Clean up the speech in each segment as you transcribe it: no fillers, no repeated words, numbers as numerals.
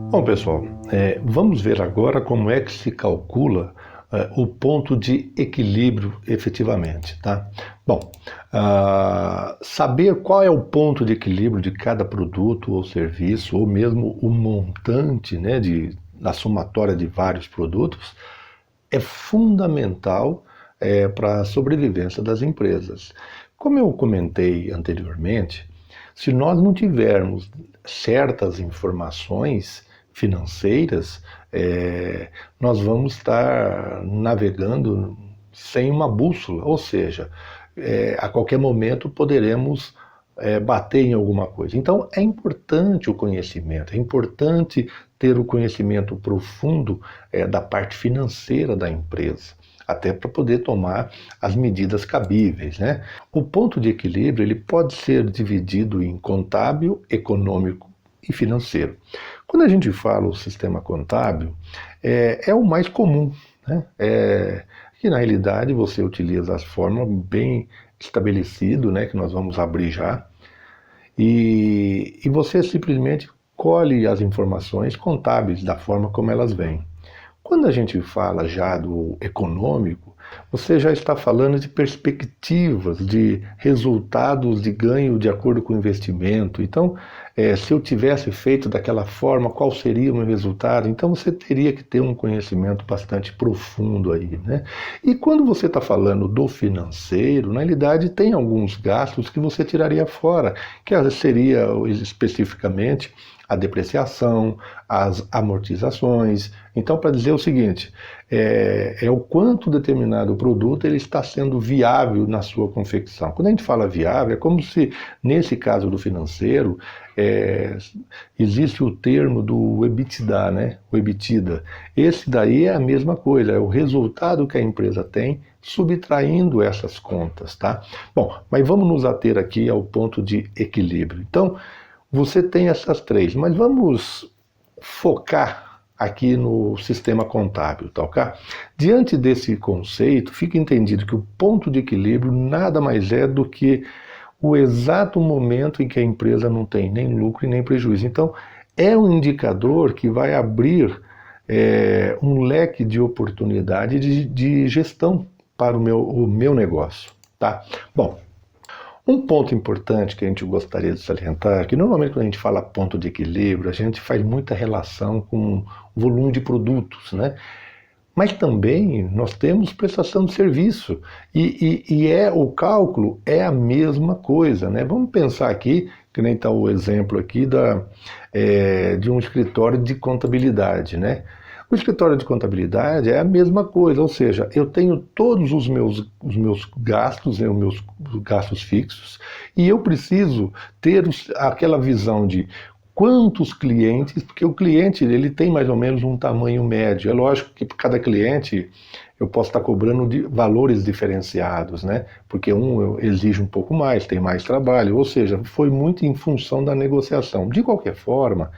Bom, pessoal, vamos ver agora como é que se calcula o ponto de equilíbrio efetivamente, tá? Bom, saber qual é o ponto de equilíbrio de cada produto ou serviço, ou mesmo o montante, né, da somatória de vários produtos, é fundamental para a sobrevivência das empresas. Como eu comentei anteriormente, se nós não tivermos certas informações financeiras, nós vamos estar navegando sem uma bússola, ou seja, a qualquer momento poderemos bater em alguma coisa. Então é importante o conhecimento, é importante ter o conhecimento profundo da parte financeira da empresa, até para poder tomar as medidas cabíveis, né? O ponto de equilíbrio ele pode ser dividido em contábil, econômico e financeiro. Quando a gente fala o sistema contábil, é o mais comum, né? Que na realidade você utiliza as fórmulas bem estabelecido, né, que nós vamos abrir já, e você simplesmente colhe as informações contábeis da forma como elas vêm. Quando a gente fala já do econômico, você já está falando de perspectivas, de resultados de ganho de acordo com o investimento. Então, se eu tivesse feito daquela forma, qual seria o meu resultado? Então, você teria que ter um conhecimento bastante profundo aí, né? E quando você está falando do financeiro, na realidade, tem alguns gastos que você tiraria fora, que seria especificamente a depreciação, as amortizações. Então, para dizer o seguinte, é o quanto determinado produto ele está sendo viável na sua confecção. Quando a gente fala viável, é como se, nesse caso do financeiro, existe o termo do EBITDA, né? O EBITDA. Esse daí é a mesma coisa, é o resultado que a empresa tem subtraindo essas contas, tá? Bom, mas vamos nos ater aqui ao ponto de equilíbrio. Então, você tem essas três, mas vamos focar aqui no sistema contábil, tá ok? Diante desse conceito, fica entendido que o ponto de equilíbrio nada mais é do que o exato momento em que a empresa não tem nem lucro e nem prejuízo. Então, é um indicador que vai abrir um leque de oportunidade de gestão para o meu negócio, tá? Bom, um ponto importante que a gente gostaria de salientar é que normalmente quando a gente fala ponto de equilíbrio, a gente faz muita relação com volume de produtos, né? Mas também nós temos prestação de serviço e o cálculo é a mesma coisa, né? Vamos pensar aqui, que nem está o exemplo aqui de um escritório de contabilidade, né? O escritório de contabilidade é a mesma coisa, ou seja, eu tenho todos os meus gastos, os meus gastos fixos, e eu preciso ter aquela visão de quantos clientes, porque o cliente ele tem mais ou menos um tamanho médio. É lógico que para cada cliente eu posso estar cobrando valores diferenciados, né? Porque um exige um pouco mais, tem mais trabalho, ou seja, foi muito em função da negociação. De qualquer forma,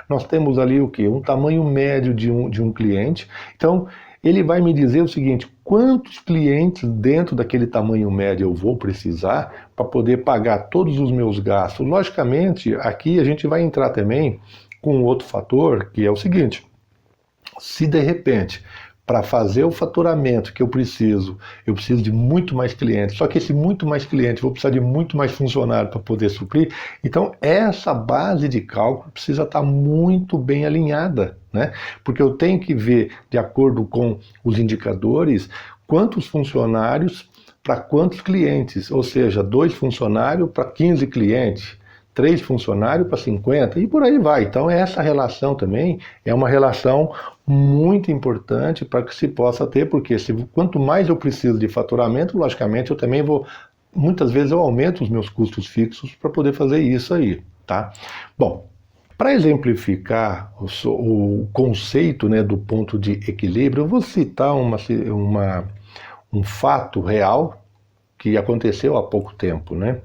nós temos ali o quê? Um tamanho médio de um cliente. Então, ele vai me dizer o seguinte, quantos clientes dentro daquele tamanho médio eu vou precisar para poder pagar todos os meus gastos. Logicamente, aqui a gente vai entrar também com outro fator, que é o seguinte, se de repente, para fazer o faturamento que eu preciso de muito mais clientes, só que esse muito mais clientes, vou precisar de muito mais funcionário para poder suprir, então essa base de cálculo precisa estar muito bem alinhada, né? Porque eu tenho que ver, de acordo com os indicadores, quantos funcionários para quantos clientes, ou seja, 2 funcionários para 15 clientes, 3 funcionários para 50 e por aí vai. Então essa relação também é uma relação muito importante para que se possa ter, porque quanto mais eu preciso de faturamento, logicamente eu também muitas vezes eu aumento os meus custos fixos para poder fazer isso aí, tá? Bom, para exemplificar o conceito, né, do ponto de equilíbrio, eu vou citar um fato real que aconteceu há pouco tempo, né?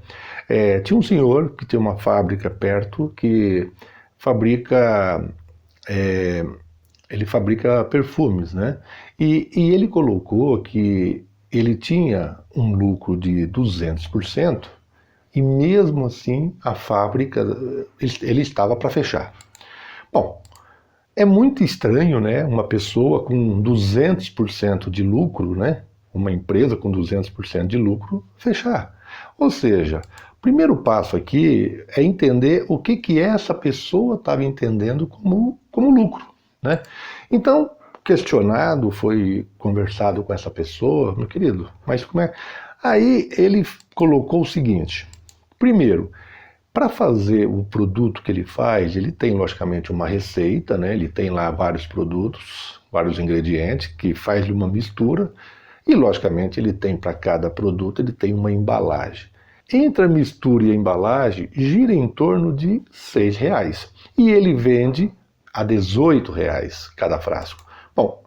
Tinha um senhor que tem uma fábrica perto que ele fabrica perfumes, né? E ele colocou que ele tinha um lucro de 200% e mesmo assim a fábrica ele estava para fechar. Bom, É muito estranho, né, uma pessoa com 200% de lucro, né, uma empresa com 200% de lucro, fechar. Ou seja, o primeiro passo aqui é entender o que essa pessoa estava entendendo como lucro, né? Então, questionado, foi conversado com essa pessoa, meu querido, mas como é? Aí ele colocou o seguinte: primeiro, para fazer o produto que ele faz, ele tem logicamente uma receita, né? Ele tem lá vários produtos, vários ingredientes, que faz uma mistura, e logicamente ele tem para cada produto, ele tem uma embalagem. Entre a mistura e a embalagem, gira em torno de R$6. E ele vende a R$18 cada frasco. Bom,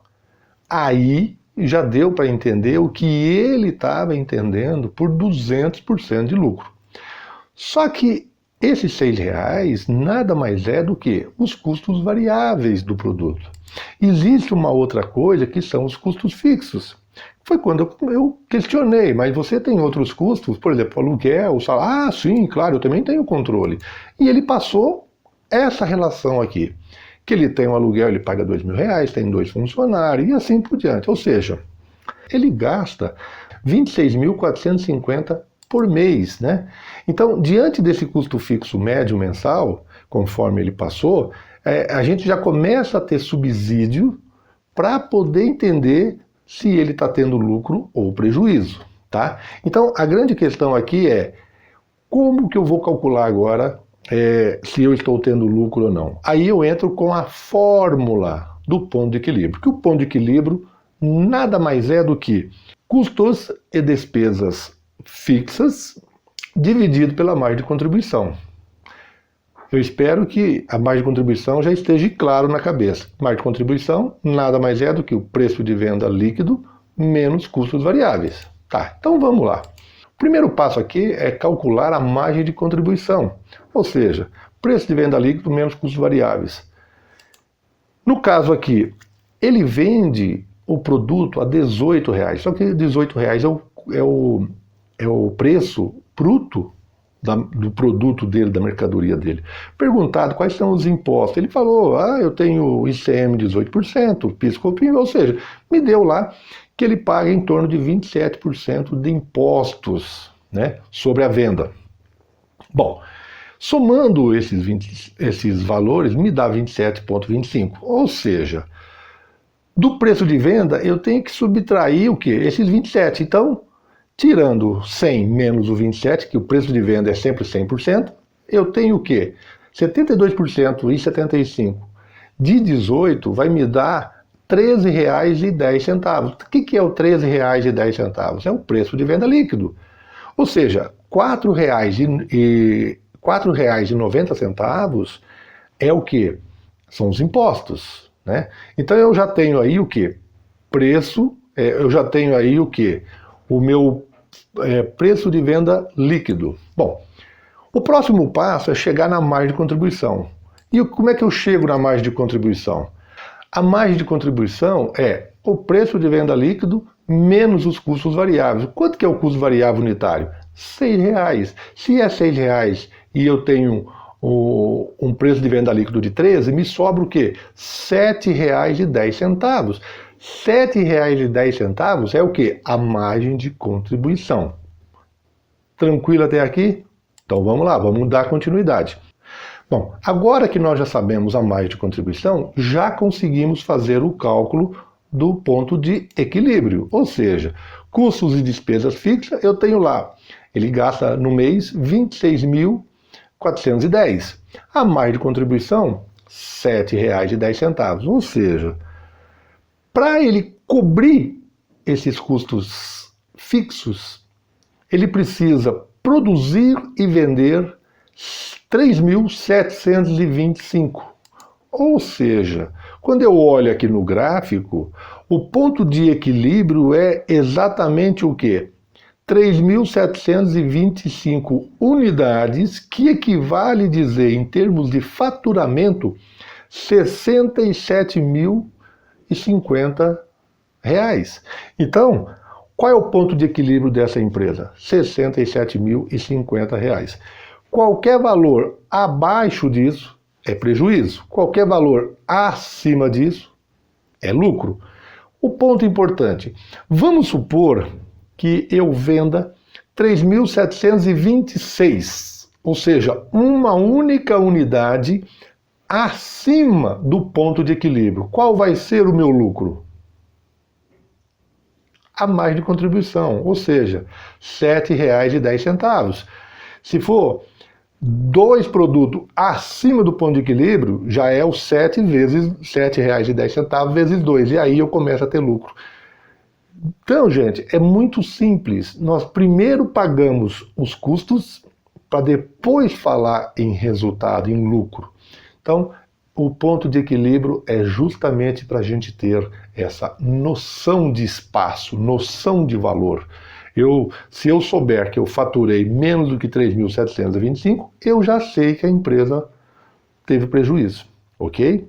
aí já deu para entender o que ele estava entendendo por 200% de lucro. Só que esses R$6 nada mais é do que os custos variáveis do produto. Existe uma outra coisa que são os custos fixos. Foi quando eu questionei, mas você tem outros custos, por exemplo, aluguel, salário. Ah, sim, claro, eu também tenho controle. E ele passou essa relação aqui, que ele tem um aluguel, ele paga R$2.000, tem 2 funcionários e assim por diante. Ou seja, ele gasta 26.450 por mês, né? Então, diante desse custo fixo médio mensal, conforme ele passou, a gente já começa a ter subsídio para poder entender se ele está tendo lucro ou prejuízo, tá? Então, a grande questão aqui é como que eu vou calcular agora se eu estou tendo lucro ou não? Aí eu entro com a fórmula do ponto de equilíbrio, que o ponto de equilíbrio nada mais é do que custos e despesas fixas dividido pela margem de contribuição. Eu espero que a margem de contribuição já esteja claro na cabeça. Margem de contribuição nada mais é do que o preço de venda líquido menos custos variáveis. Tá, então vamos lá. O primeiro passo aqui é calcular a margem de contribuição, ou seja, preço de venda líquido menos custos variáveis. No caso aqui, ele vende o produto a R$18, só que R$18 é o preço bruto do produto dele, da mercadoria dele. Perguntado quais são os impostos, ele falou, eu tenho ICM 18%, PIS/COFINS, ou seja, me deu lá que ele paga em torno de 27% de impostos, né, sobre a venda. Bom, somando esses valores, me dá 27,25, ou seja, do preço de venda eu tenho que subtrair o quê? Esses 27, então, tirando 100 menos o 27, que o preço de venda é sempre 100%, eu tenho o quê? 72% e 75% de 18 vai me dar R$13,10. O que é o R$13,10? É o preço de venda líquido. Ou seja, R$4,90 é o quê? São os impostos, né? Então eu já tenho aí o quê? Preço, eu já tenho aí o quê? O meu preço de venda líquido. Bom, o próximo passo é chegar na margem de contribuição. E como é que eu chego na margem de contribuição? A margem de contribuição é o preço de venda líquido menos os custos variáveis. Quanto que é o custo variável unitário? R$6. Se é R$6 e eu tenho um preço de venda líquido de 13, me sobra o quê? R$7,10. R$7,10 é o quê? A margem de contribuição. Tranquilo até aqui? Então vamos lá, vamos dar continuidade. Bom, agora que nós já sabemos a margem de contribuição, já conseguimos fazer o cálculo do ponto de equilíbrio, ou seja, custos e despesas fixas, eu tenho lá, ele gasta no mês 26.410. A margem de contribuição, R$7,10, ou seja, para ele cobrir esses custos fixos, ele precisa produzir e vender 3.725. Ou seja, quando eu olho aqui no gráfico, o ponto de equilíbrio é exatamente o quê? 3.725 unidades, que equivale a dizer, em termos de faturamento, R$67.050. Então, qual é o ponto de equilíbrio dessa empresa? R$67.050. Qualquer valor abaixo disso é prejuízo. Qualquer valor acima disso é lucro. O ponto importante, vamos supor que eu venda 3.726, ou seja, uma única unidade acima do ponto de equilíbrio. Qual vai ser o meu lucro? A mais de contribuição, ou seja, R$ 7,10. Se for 2 produtos acima do ponto de equilíbrio, já é o 7 vezes R$ 7,10 vezes 2, e aí eu começo a ter lucro. Então, gente, é muito simples. Nós primeiro pagamos os custos para depois falar em resultado, em lucro. Então, o ponto de equilíbrio é justamente para a gente ter essa noção de espaço, noção de valor. Se eu souber que eu faturei menos do que 3.725, eu já sei que a empresa teve prejuízo, ok?